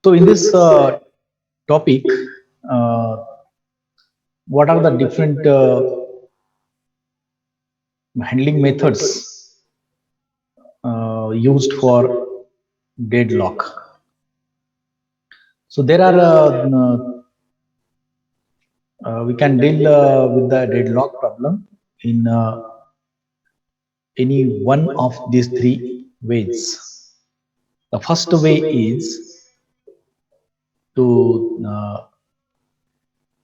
So in this topic, uh, what are the different handling methods used for deadlock? So there are we can deal with the deadlock problem in any one of these three ways. The first way is to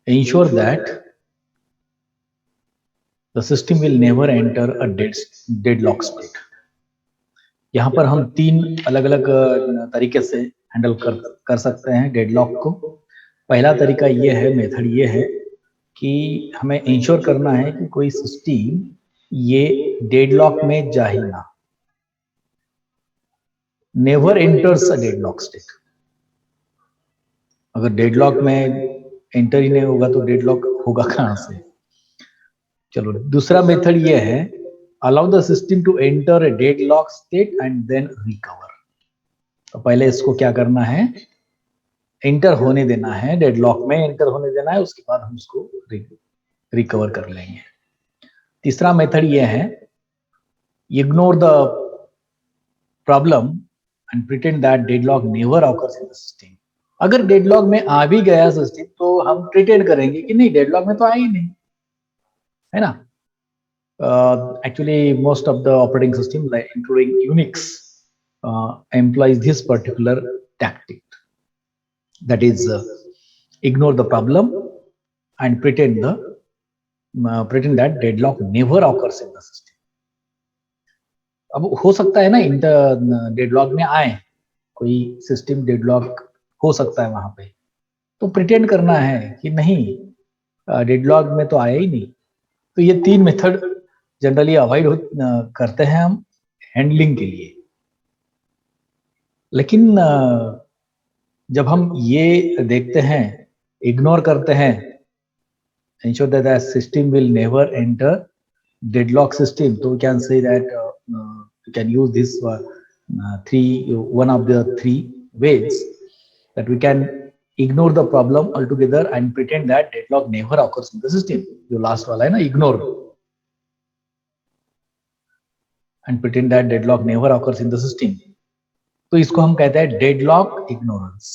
ensure that the system will never enter a deadlock state. यहाँ पर हम तीन अलग अलग तरीके से handle कर सकते हैं डेडलॉक को। पहला तरीका ये है, मेथड ये है कि हमें इंश्योर करना है कि कोई सिस्टम ये डेडलॉक में जा ही ना, never enters a deadlock state. अगर डेडलॉक में एंटर ही नहीं होगा तो डेडलॉक होगा कहाँ से? चलो, दूसरा मेथड ये है, allow the system to enter a deadlock state and then recover। तो पहले इसको क्या करना है, एंटर होने देना है, डेडलॉक में एंटर होने देना है, उसके बाद हम उसको रिकवर कर लेंगे। तीसरा मेथड ये है, ignore the problem and pretend that deadlock never occurs in the system. अगर डेडलॉक में आ भी गया सिस्टम तो हम प्रिटेंड करेंगे कि नहीं, डेडलॉक में तो आया ही नहीं, है ना। Actually most of the operating system, like including Unix, employs this particular tactic, that is ignore the problem and pretend that deadlock never occurs in the system। अब हो सकता है ना इंटर डेडलॉक में आए, कोई सिस्टम डेडलॉक हो सकता है वहां पे, तो प्रिटेंड करना है कि नहीं, डेडलॉक में तो आया ही नहीं। तो ये तीन मेथड जनरली अवॉइड करते हैं हम हैंडलिंग के लिए। लेकिन जब हम ये देखते हैं, इग्नोर करते हैं, ensure that the system will never enter deadlock system, so we can say that we can use this one of the three ways, that we can ignore the problem altogether and pretend that deadlock never occurs in the system। जो last वाला है ना, ignore and pretend that deadlock never occurs in the system, तो इसको हम कहते हैं deadlock ignorance.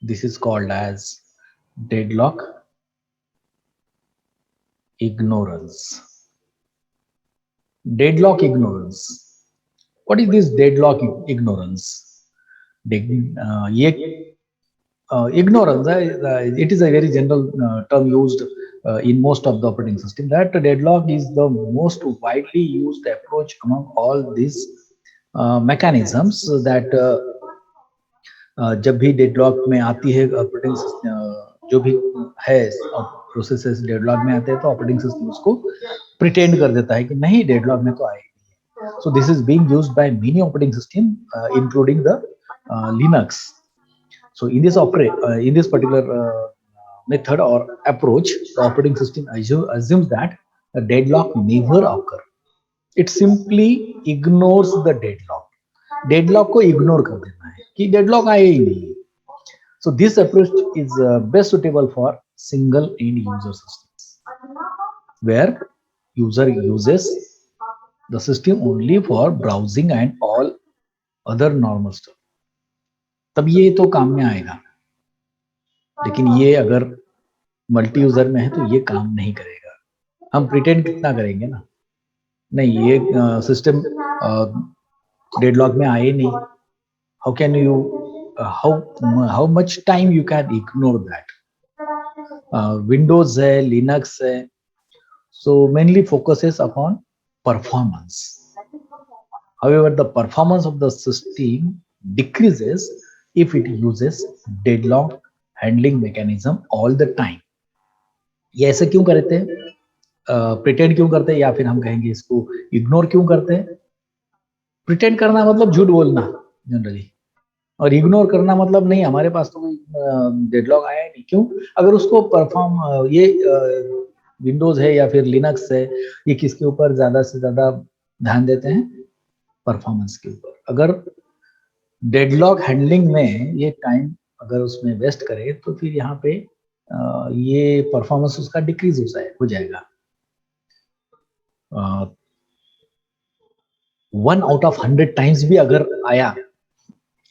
This is called as deadlock ignorance। Deadlock ignorance, what is this deadlock ignorance? ये ignorance, it is a very general term used in most of the operating system, that deadlock is the most widely used approach among all these mechanisms, that जब भी deadlock में आती है operating system, जो भी है processes deadlock में आते हैं, तो ऑपरेटिंग सिस्टम उसको प्रिटेंड कर देता है कि नहीं, डेडलॉक में तो आए नहीं है। So this is being used by many operating system including the Linux. So in this particular method or approach, the operating system assumes that the deadlock never occur। It simply ignores the deadlock। Deadlock को ignore कर देना है कि deadlock आए ही नहीं। So this approach is best suitable for single end user systems, where user uses the system only for browsing and all other normal stuff। तब ये तो काम में आएगा, लेकिन ये अगर मल्टी यूजर में है तो ये काम नहीं करेगा। हम प्रिटेंड कितना करेंगे ना, नहीं ये सिस्टम डेडलॉक में आए नहीं, how can you how much time you can ignore that? Windows है, Linux है, so mainly focuses upon performance। However, the performance of the system decreases if it uses deadlock handling mechanism all the time। ये ऐसे क्यों करते हैं, pretend क्यों करते हैं, या फिर हम कहेंगे इसको इग्नोर क्यों करते हैं? प्रिटेंड करना मतलब झूठ बोलना जनरली, और इग्नोर करना मतलब नहीं, हमारे पास तो कोई डेडलॉक आया ही नहीं। क्यों? अगर उसको परफॉर्म, ये विंडोज है या फिर लिनक्स है, ये किसके ऊपर ज्यादा से ज्यादा ध्यान देते हैं? परफॉर्मेंस के ऊपर। अगर डेडलॉक हैंडलिंग में ये टाइम अगर उसमें वेस्ट करे तो फिर यहाँ पे ये परफॉर्मेंस उसका डिक्रीज हो जाएगा। 1 आउट ऑफ 100 टाइम्स भी अगर आया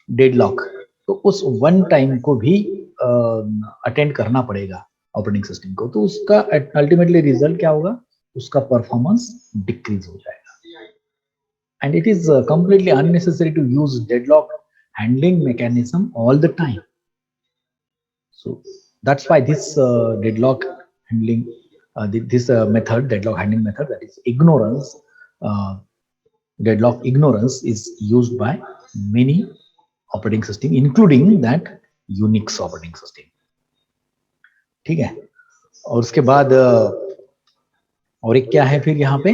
डेडलॉक, तो उस 1 टाइम को भी अटेंड करना पड़ेगा ऑपरेटिंग सिस्टम को, तो उसका अल्टीमेटली रिजल्ट क्या होगा, उसका परफॉर्मेंस डिक्रीज हो जाएगा। And it is completely unnecessary to use deadlock handling mechanism all the time. So that's why this deadlock handling, this method, deadlock handling method, that is ignorance, deadlock ignorance, is used by many operating system, including that Unix operating system. ठीक है, और उसके बाद और एक क्या है फिर यहाँ पे,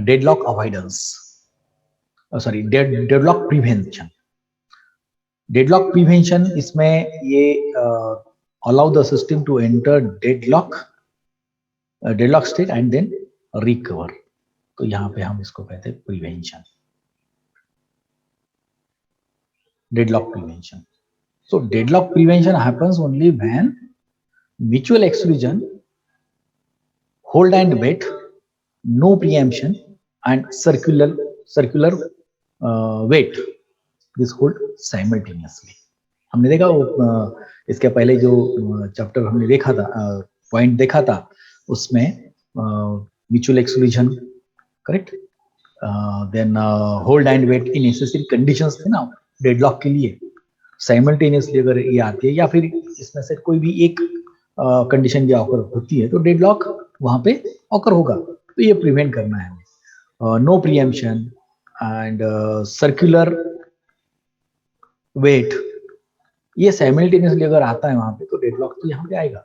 deadlock avoidance, sorry deadlock prevention. Deadlock prevention, इसमें ये allow the system to enter deadlock state and then recover, तो यहाँ पे हम इसको कहते हैं prevention, deadlock prevention. So deadlock prevention happens only when mutual exclusion, hold and wait, no preemption, and circular wait is hold simultaneously. हमने देखा वो इसके पहले जो चैप्टर हमने देखा था, पॉइंट देखा था, उसमें mutual exclusion, correct, then hold and wait in necessary conditions थे ना डेडलॉक के लिए। साइमल्टेनियसली अगर ये आती है या फिर इसमें से कोई भी एक कंडीशन या ऑकर होती है तो डेडलॉक वहां पे ऑकर होगा, तो ये प्रिवेंट करना है। No preemption and circular wait, ये साइमल्टेनियसली अगर आता है वहां पे तो डेडलॉक तो यहाँ पे आएगा।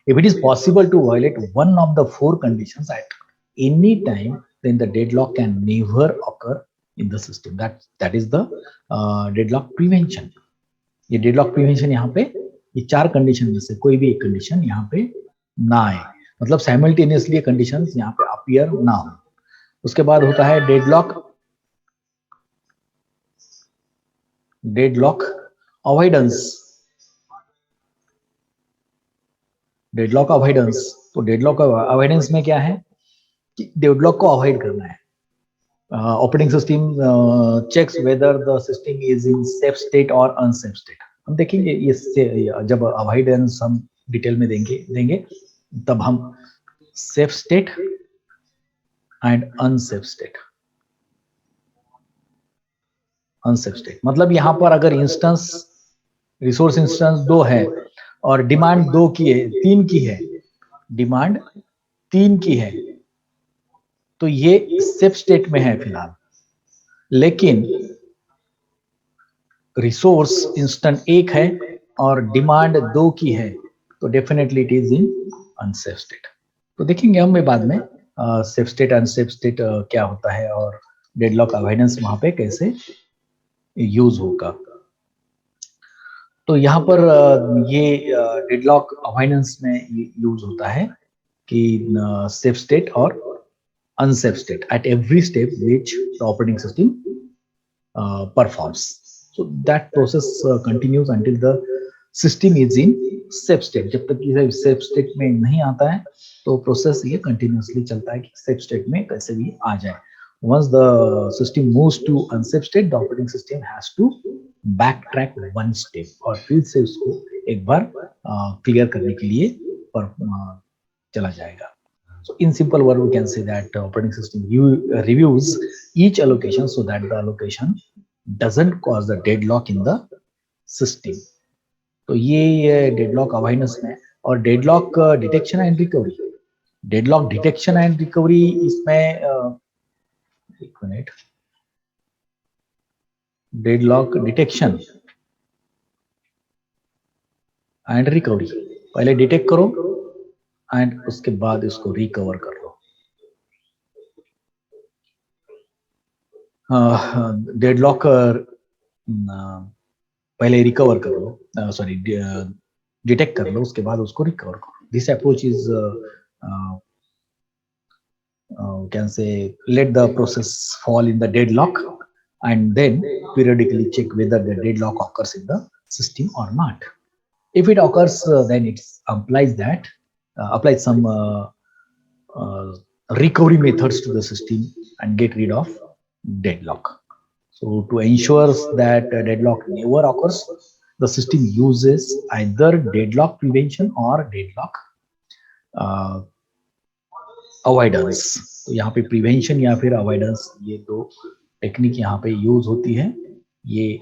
If it is possible to violate one of the 4 conditions at any time, then the deadlock can never occur in the system. That is the deadlock prevention. ये deadlock prevention यहाँ पे ये 4 कंडीशन में से कोई भी एक कंडीशन यहाँ पे ना आए, मतलब साइमल्टेनियसली कंडीशंस यहाँ पे अपीयर ना हो। उसके बाद होता है डेडलॉक अवॉइडेंस। डेडलॉक अवॉइडेंस, तो डेडलॉक अवॉइडेंस में क्या है कि डेडलॉक को अवॉइड करना है। Operating system checks whether the system is in safe state और अनसेफ स्टेट। हम देखेंगे ये जब अवॉइडेंस हम डिटेल में देंगे तब हम safe state and unsafe state मतलब यहाँ पर अगर इंस्टेंस, रिसोर्स इंस्टेंस 2 है और डिमांड 3 की है, डिमांड 3 की है, तो ये सेफ स्टेट में है फिलहाल, लेकिन रिसोर्स इंस्टेंट 1 है और डिमांड 2 की है, तो definitely it is in unsafe state. तो देखेंगे हम बाद में सेफ स्टेट अनसेफ स्टेट क्या होता है और डेडलॉक अवॉइडेंस वहां पे कैसे यूज होगा। तो यहाँ पर ये डेडलॉक अवॉइडेंस में यूज होता है कि सेफ स्टेट और unsafe state at every step which the operating system performs. So that process continues until the system is in safe state. जब तक ये safe state में नहीं आता है तो प्रोसेस ये continuously चलता है कि safe state में कैसे भी आ जाए। Once the system moves to unsafe state, the operating system has to backtrack 1 step और फिर से उसको एक बार क्लियर करने के लिए चला जाएगा। So in simple word, we can say that operating system reviews each allocation so that the allocation doesn't cause the deadlock in the system. तो ये deadlock avoidance में, और deadlock detection and recovery. Deadlock detection and recovery इसमें एक minute, deadlock detection and recovery, पहले detect करो and उसके बाद इसको रिकवर कर लो। डेडलॉक पहले रिकवर कर लो, सॉरी डिटेक्ट कर लो, उसके बाद उसको रिकवर करो। This approach is can say let the process fall in the deadlock and then periodically check whether the deadlock occurs in the system or not. If it occurs, then it applies some recovery methods to the system and get rid of deadlock. So to ensure that deadlock never occurs, the system uses either deadlock prevention or deadlock avoidance. तो यहाँ पे prevention या फिर avoidance, ये दो technique यहाँ पे use होती है ये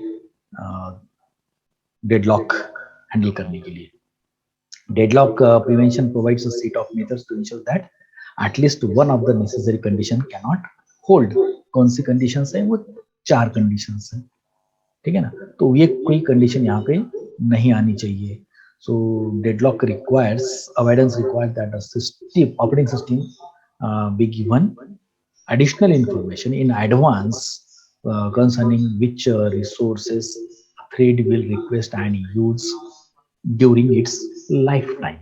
डेडलॉक हैंडल करने के लिए. Deadlock prevention provides a set of methods to ensure that at least one of the necessary condition cannot hold. कौन सी conditions है? वो 4 conditions है, ठीक है ना. तो ये कोई condition यहाँ पे नहीं आनी चाहिए. So deadlock requires, avoidance requires that the operating system be given additional information in advance concerning which resources a thread will request and use during its lifetime.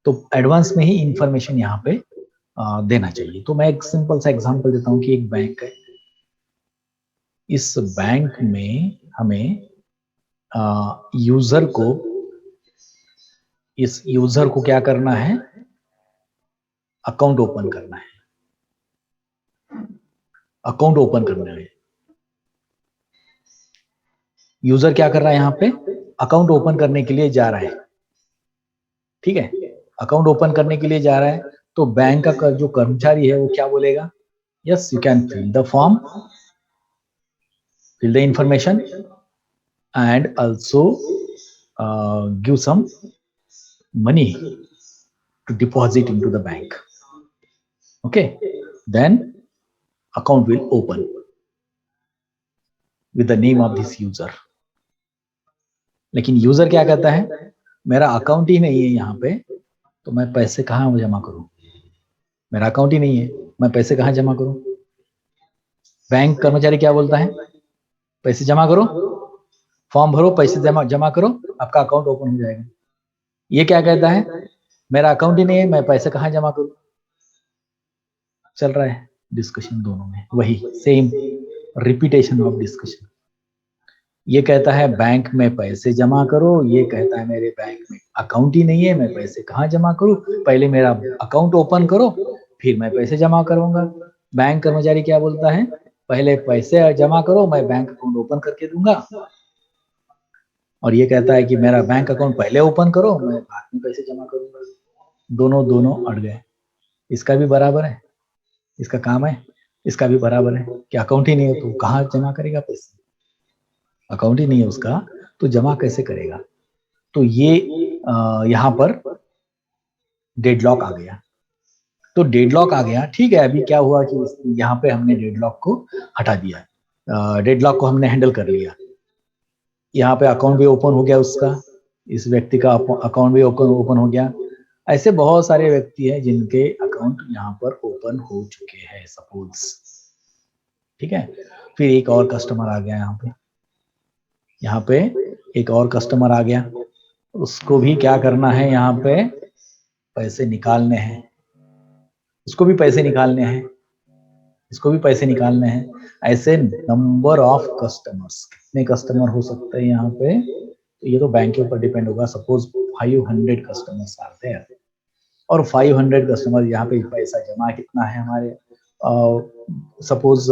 तो एडवांस में ही इंफॉर्मेशन यहाँ पे देना चाहिए. तो मैं एक सिंपल सा एग्जांपल देता हूँ कि एक बैंक है. इस बैंक में हमें इस यूजर को क्या करना है? अकाउंट ओपन करना है. अकाउंट ओपन करना है. यूजर क्या कर रहा है? यहाँ पे अकाउंट ओपन करने के लिए जा रहा है, ठीक है. अकाउंट ओपन करने के लिए जा रहा है, तो बैंक का जो कर्मचारी है वो क्या बोलेगा? Yes, you can fill the form, fill the information and also give some money to deposit into the bank. Okay, then account will open with the name of this user. लेकिन user क्या कहता है? मेरा account ही नहीं है यहाँ पे, तो मैं पैसे कहाँ जमा करूं? मेरा अकाउंट ही नहीं है, मैं पैसे कहाँ जमा करूं? बैंक कर्मचारी क्या बोलता है? पैसे जमा करो, फॉर्म भरो, पैसे जमा करो, आपका अकाउंट ओपन हो जाएगा. ये क्या कहता है? मेरा अकाउंट ही नहीं है, मैं पैसे कहाँ जमा करूं? चल रहा है डिस्कशन दोनों में, वही सेम रिपीटेशन ऑफ डिस्कशन. ये कहता है बैंक में पैसे जमा करो, ये कहता है मेरे बैंक में अकाउंट ही नहीं है, मैं पैसे कहाँ जमा करूं? पहले मेरा अकाउंट ओपन करो, फिर मैं पैसे जमा करूंगा. बैंक कर्मचारी क्या बोलता है? पहले पैसे जमा करो, मैं बैंक अकाउंट ओपन करके दूंगा. और ये कहता है कि मेरा बैंक अकाउंट पहले ओपन करो, मैं बाद में पैसे जमा करूंगा. दोनों अड़ गए. इसका भी बराबर है, इसका काम है, इसका भी बराबर है कि अकाउंट ही नहीं है तो कहाँ जमा करेगा पैसे? अकाउंट ही नहीं है उसका, तो जमा कैसे करेगा? तो ये यहाँ पर डेडलॉक आ गया. तो डेडलॉक आ गया, ठीक है. अभी क्या हुआ कि यहाँ पे हमने डेडलॉक को हटा दिया, डेडलॉक को हमने हैंडल कर लिया. यहाँ पे अकाउंट भी ओपन हो गया उसका, इस व्यक्ति का अकाउंट भी ओपन हो गया. ऐसे बहुत सारे व्यक्ति हैं जिनके अकाउंट यहाँ पर ओपन हो चुके हैं सपोज, ठीक है. फिर एक और कस्टमर आ गया यहाँ पे एक और कस्टमर आ गया. उसको भी क्या करना है? यहाँ पे पैसे निकालने हैं, उसको भी पैसे निकालने हैं, इसको भी पैसे निकालने हैं. ऐसे नंबर ऑफ कस्टमर्स, कितने कस्टमर हो सकते हैं यहाँ पे? तो ये तो बैंक के ऊपर डिपेंड होगा. सपोज 500 कस्टमर्स आते हैं और 500 कस्टमर यहाँ पे पैसा जमा कितना है हमारे? सपोज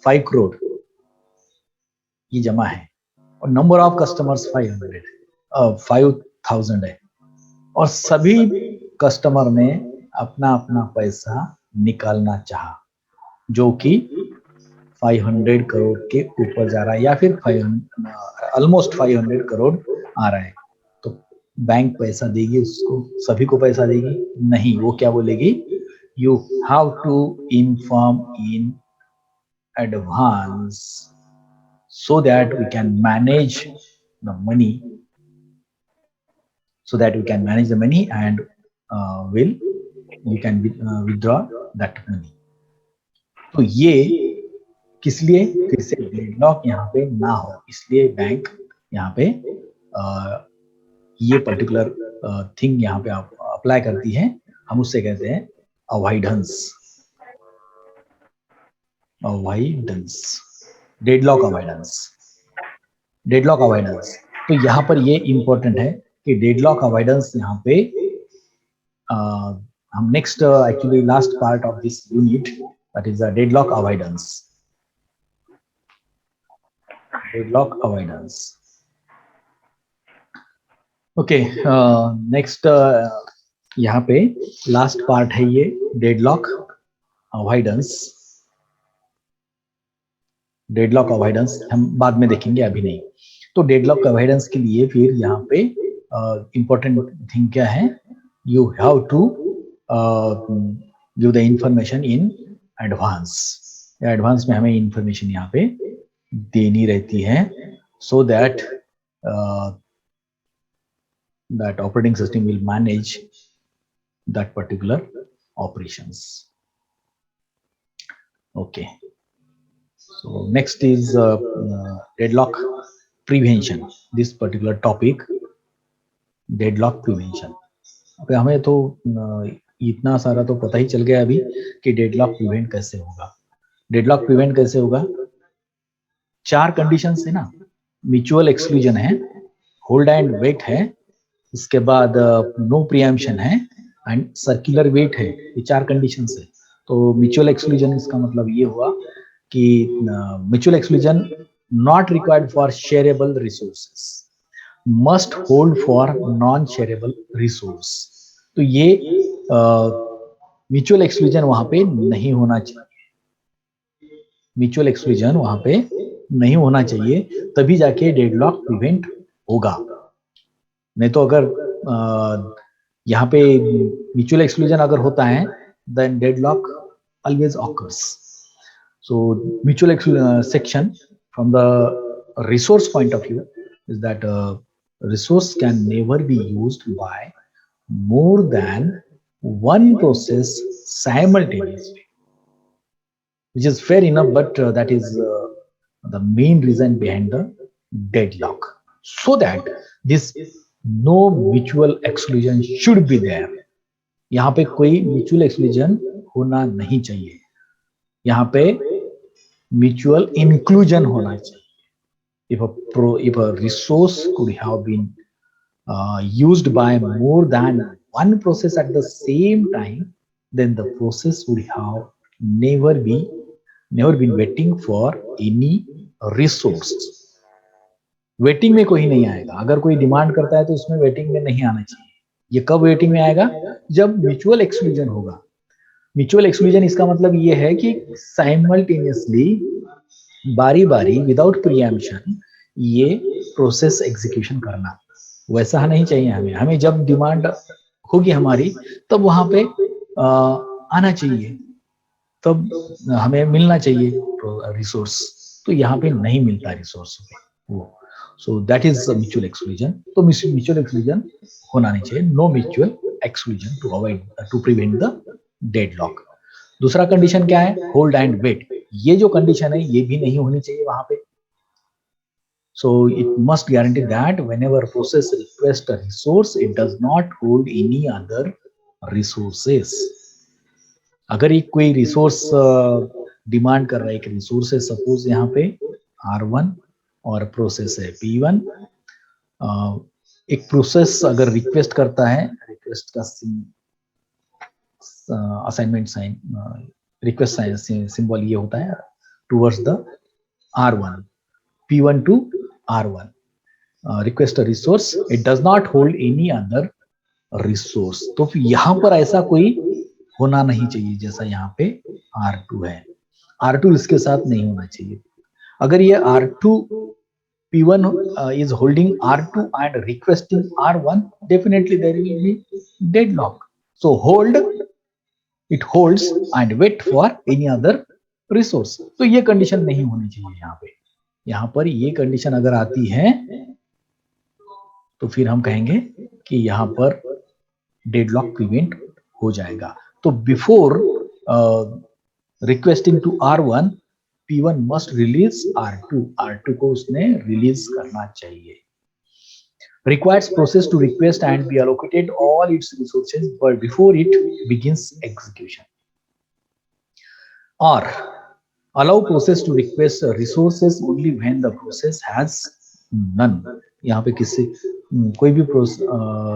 5 करोड़ ये जमा है और नंबर ऑफ कस्टमर्स 5000 है और सभी कस्टमर ने अपना अपना पैसा निकालना चाहा, जो कि 500 करोड़ के ऊपर जा रहा है या फिर ऑलमोस्ट 500 करोड़ आ रहा है. तो बैंक पैसा देगी उसको, सभी को पैसा देगी? नहीं. वो क्या बोलेगी? You have to inform in advance so that we can manage the money, and we can withdraw that money. तो ये किस लिए? फिर से डेडलॉक यहाँ पे ना हो, इसलिए बैंक यहाँ पे ये पर्टिकुलर थिंग यहाँ पे अप्लाई करती है. हम उससे कहते हैं avoidance. Avoidance, deadlock avoidance, deadlock avoidance. तो यहाँ पर ये इंपॉर्टेंट है कि डेडलॉक अवॉइडेंस यहाँ पे हम next actually last part of this unit, that is the deadlock avoidance, deadlock avoidance. Okay, next यहाँ पे लास्ट पार्ट है ये डेडलॉक अवॉइडेंस। डेडलॉक अवॉइडेंस हम बाद में देखेंगे, अभी नहीं। तो डेडलॉक अवॉइडेंस के लिए फिर यहाँ पे इंपॉर्टेंट थिंग क्या है, you have to give the information in advance. Advance में हमें इंफॉर्मेशन यहाँ पे देनी रहती है, so that that operating system will manage that particular operations. Okay, so next is deadlock prevention. This particular topic, deadlock prevention. अब हमें तो इतना सारा तो पता ही चल गया अभी कि डेडलॉक प्रिवेंट कैसे होगा। डेडलॉक प्रिवेंट कैसे होगा, 4 कंडीशंस है ना, म्यूचुअल एक्सक्लूजन है, होल्ड एंड वेट है, इसके बाद नो प्रीएम्पशन है एंड सर्कुलर वेट है। ये 4 कंडीशंस है। तो म्यूचुअल एक्सक्लूजन इसका मतलब ये हुआ कि mutual exclusion not required for shareable resources, must hold for non shareable resource. तो ये म्यूचुअल एक्सक्लूजन वहां पे नहीं होना चाहिए, म्यूचुअल एक्सक्लूजन वहां पे नहीं होना चाहिए, तभी जाके डेडलॉक प्रिवेंट होगा। नहीं तो अगर यहाँ पे म्यूचुअल एक्सक्लूजन अगर होता है, then deadlock always occurs. So mutual section from the resource point of view is that resource can never be used by more than one process simultaneously, which is fair enough, but that is the main reason behind the deadlock, so that this no mutual exclusion should be there. यहाँ पे कोई mutual exclusion होना नहीं चाहिए, यहाँ पे mutual inclusion होना चाहिए। If a resource could have been used by more than one process at the same time, then the process would have never been waiting for any resource. Waiting में कोई नहीं आएगा। अगर कोई डिमांड करता है तो उसमें वेटिंग में नहीं आना चाहिए। ये कब वेटिंग में आएगा, जब म्यूचुअल एक्सक्लूजन होगा। म्यूचुअल एक्सक्लूजन इसका मतलब ये है कि साइमल्टेनियसली बारी बारी विदाउट प्रीएम्पशन ये प्रोसेस एग्जीक्यूशन करना, वैसा नहीं चाहिए हमें। हमें जब डिमांड होगी हमारी तब वहां पे आना चाहिए, तब हमें मिलना चाहिए रिसोर्स। तो यहाँ पे नहीं मिलता रिसोर्स वो, so that is mutual exclusion. तो म्यूचुअल एक्सक्लूजन होना नहीं चाहिए, no mutual exclusion to avoid to prevent the deadlock. दूसरा कंडीशन क्या है, होल्ड एंड वेट। ये जो कंडीशन है ये भी नहीं होनी चाहिए वहां पे। So it must guarantee that whenever process requests a resource, it does not hold any other resources. अगर एक कोई रिसोर्स डिमांड कर रहा है, एक रिसोर्स है सपोज यहाँ पे R1 और प्रोसेस है P1, एक प्रोसेस अगर रिक्वेस्ट करता है, रिक्वेस्ट का असाइनमेंट साइन, रिक्वेस्ट सिंबल ये होता है towards the R1, P1 to R1, request a resource, it does not hold any other resource. तो फिर यहाँ पर ऐसा कोई होना नहीं चाहिए जैसा यहाँ पे R2 है। R2 इसके साथ नहीं होना चाहिए। अगर ये R2 P1 is holding R2 and requesting R1, definitely there will be deadlock. So hold, it holds and wait for any other resource. तो ये कंडीशन नहीं होनी चाहिए यहाँ पे। यहाँ पर ये कंडीशन अगर आती है तो फिर हम कहेंगे कि यहाँ पर डेडलॉक प्रिवेंट हो जाएगा। तो before requesting to R1, P1 must release R2, R2 को उसने रिलीज करना चाहिए। Requires process to request and be allocated all its resources but before it begins execution. और allow process to request resources only when the process has none. यहाँ पे किसी कोई भी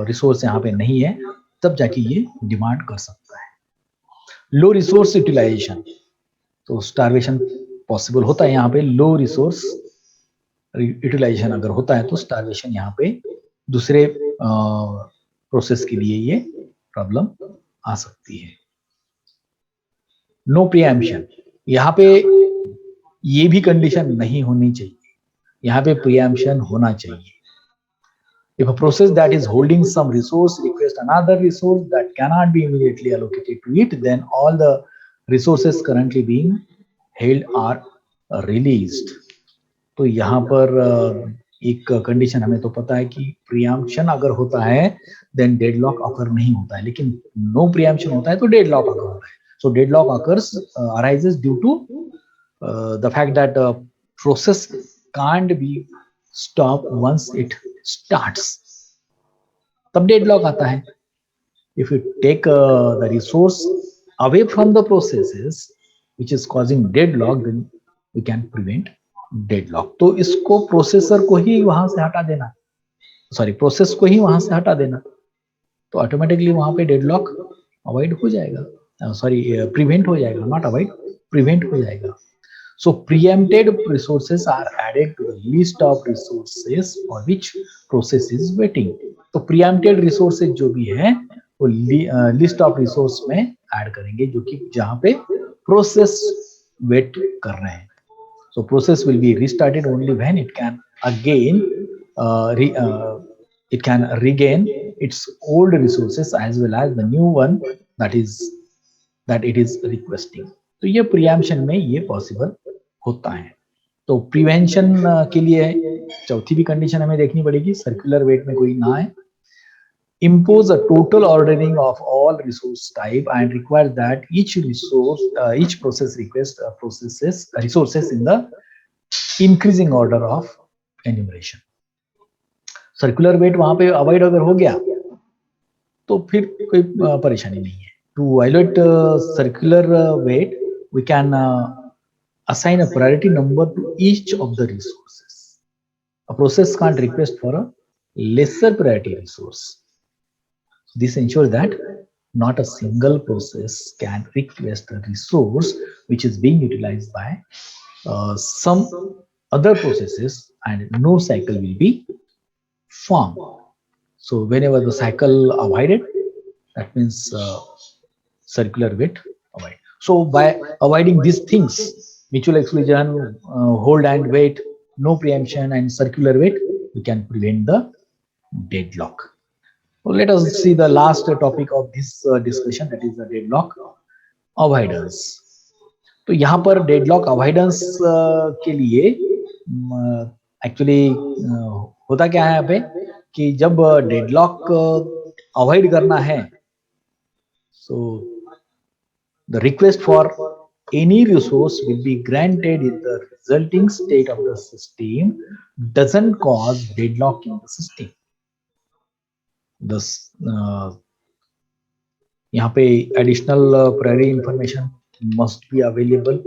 रिसोर्स यहाँ पे नहीं है, तब जाके ये डिमांड कर सकता है. लो रिसोर्स यूटिलाइजेशन, तो स्टारवेशन पॉसिबल होता है यहाँ पे. लो रिसोर्स यूटिलाइजेशन अगर होता है तो स्टारवेशन यहाँ पे दूसरे प्रोसेस के लिए ये प्रॉब्लम आ सकती है. नो प्रीएम्पशन, यहाँ पे ये भी कंडीशन नहीं होनी चाहिए, यहाँ पे प्रीएम्पशन होना चाहिए. If a process that is holding some resource requests another resource that cannot be immediately allocated to it, then all the resources currently being held are released. तो यहाँ पर एक कंडीशन हमें तो पता है कि प्रीएम्पशन अगर होता है देन डेडलॉक अकर नहीं होता है, लेकिन नो प्रीएम्पशन होता है तो डेडलॉक अकर होता है. So deadlock occurs arises due to the fact that process can't be stop once it starts, तब डेडलॉक आता है. If you take the resource away from the processes which is causing deadlock, then we can prevent deadlock. तो इसको processor को ही वहां से हटा देना, सॉरी प्रोसेस को ही वहां से हटा देना, तो ऑटोमेटिकली वहां पे डेडलॉक अवॉइड हो जाएगा, सॉरी प्रिवेंट हो जाएगा, नॉट अवॉइड, प्रिवेंट हो जाएगा. So preempted resources are added to the list of resources for which process is waiting. तो preempted resources जो भी है वो list of resource में ऐड करेंगे जो कि जहां पे process wait कर रहे हैं. So process will be restarted only when it can again it can regain its old resources as well as the new one that it is requesting. तो ये preemption में ये possible होता है. तो प्रिवेंशन के लिए चौथी भी कंडीशन हमें देखनी पड़ेगी, सर्कुलर वेट में कोई ना है. impose a total ordering of all resource type and require that each process request resources in the increasing order of enumeration. Circular wait वहां पे अवॉइड अगर हो गया तो फिर कोई परेशानी नहीं है. To violate circular wait we can assign a priority number to each of the resources. A process can't request for a lesser priority resource. This ensures that not a single process can request a resource which is being utilized by some other processes and no cycle will be formed. So whenever the cycle avoided, that means circular wait avoid. So by avoiding these things, mutual exclusion, hold and wait, no preemption and circular wait, we can prevent the deadlock. So let us see the last topic of this discussion, that is the deadlock avoidance. तो यहाँ पर deadlock avoidance के लिए actually होता क्या है यहाँ पे कि जब डेडलॉक अवॉइड करना है, so the request for any resource will be granted if the resulting state of the system doesn't cause deadlock in the system. Thus, यहाँ पे additional priority information must be available,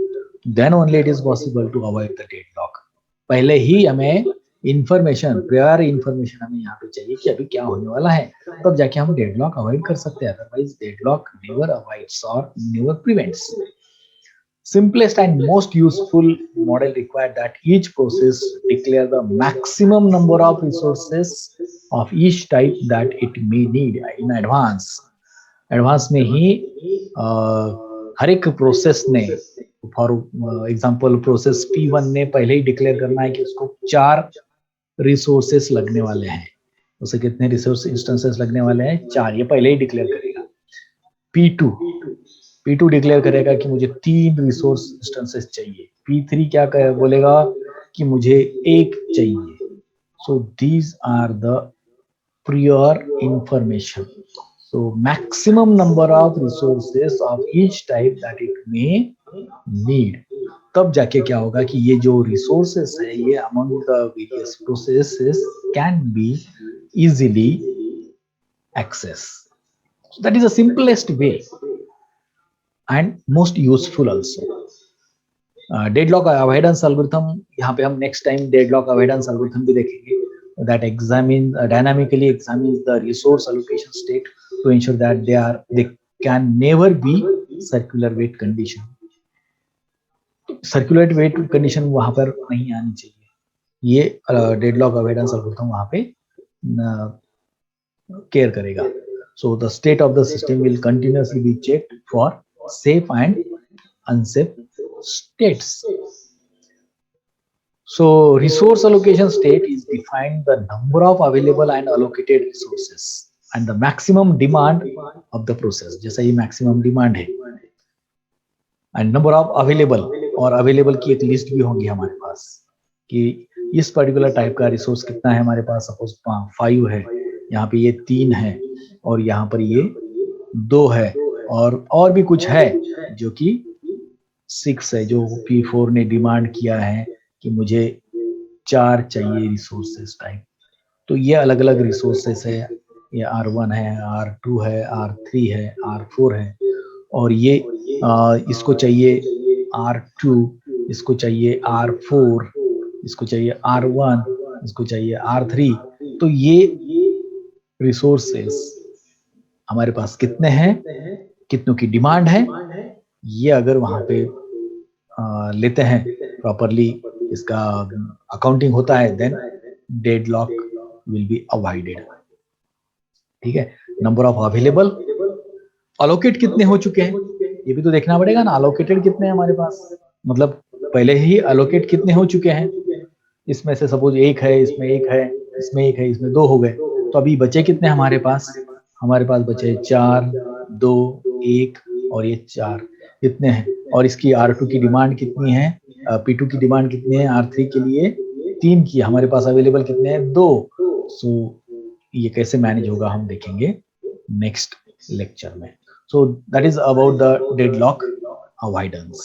then only it is possible to avoid the deadlock. पहले ही हमें information, prior information हमें यहाँ पे चाहिए कि अभी क्या होने वाला है, तब जाके हम डेडलॉक अवॉइड कर सकते हैं. अदरवाइज डेडलॉक नेवर अवॉइड्स और never prevents. Simplest and most useful model requires that each process declare the maximum number of resources of each type that it may need in advance. Advance में ही हर एक process ने, for example process P1 ने पहले ही declare करना है कि उसको 4 resources लगने वाले हैं. उसे कितने रिसोर्स इंस्टेंसेस लगने वाले हैं? 4. ये पहले ही डिक्लेयर करेगा. P2 डिक्लेयर करेगा कि मुझे 3 रिसोर्स इंस्टेंसेस चाहिए. P3 क्या बोलेगा कि मुझे 1 चाहिए. So these are the prior information. So maximum number of resources of each type that it may need. तब जाके क्या होगा कि ये जो resources है ये among the various processes can be easily accessed. So that is the simplest way and most useful also. Deadlock avoidance algorithm, यहाँ पे हम next time deadlock avoidance algorithm भी देखेंगे, that examine dynamically examines the resource allocation state to ensure that they can never be circular weight condition. Circular wait condition वहां पर नहीं आनी चाहिए, ये डेडलॉक अवॉइडेंस एल्गोरिथम वहां पे केयर करेगा. So the state of the system will continuously be checked for safe and unsafe states. So resource allocation state is defined the number of available and allocated resources and the maximum demand of the process. जैसा ये maximum demand है and number of available, और available की एक list भी होगी हमारे पास कि इस पर्टिकुलर टाइप का रिसोर्स कितना है हमारे पास. सपोज 5 है, यहाँ पे ये 3 है और यहाँ पर ये 2 है और भी कुछ है जो कि 6 है, जो P4 ने डिमांड किया है कि मुझे 4 चाहिए रिसोर्सेस टाइप. तो ये अलग अलग रिसोर्सेस है, ये R1 है, R2 है, R3 है, R4 है, और ये इसको चाहिए R2, इसको चाहिए R4, इसको चाहिए R1, इसको चाहिए R3. तो ये रिसोर्सेस हमारे पास कितने हैं, कितनों की डिमांड है, ये अगर वहां पे लेते हैं प्रॉपरली, इसका अकाउंटिंग होता है, then deadlock will be avoided. ठीक है. नंबर ऑफ अवेलेबल, अलोकेट कितने हो चुके हैं ये भी तो देखना पड़ेगा ना. अलोकेटेड कितने हैं हमारे पास, मतलब पहले ही अलोकेट कितने हो चुके हैं. इसमें से सपोज 1 है, इसमें 1 है, इसमें 1 है, इसमें 2 हो गए, तो अभी बचे कितने हमारे पास बचे 4, 2, 1 और ये 4 कितने हैं. और इसकी R2 की डिमांड कितनी है, P2 की डिमांड कितनी है, R3 के लिए 3 की, हमारे पास अवेलेबल कितने हैं, 2. सो ये कैसे मैनेज होगा हम देखेंगे नेक्स्ट लेक्चर में. So that is about the deadlock avoidance.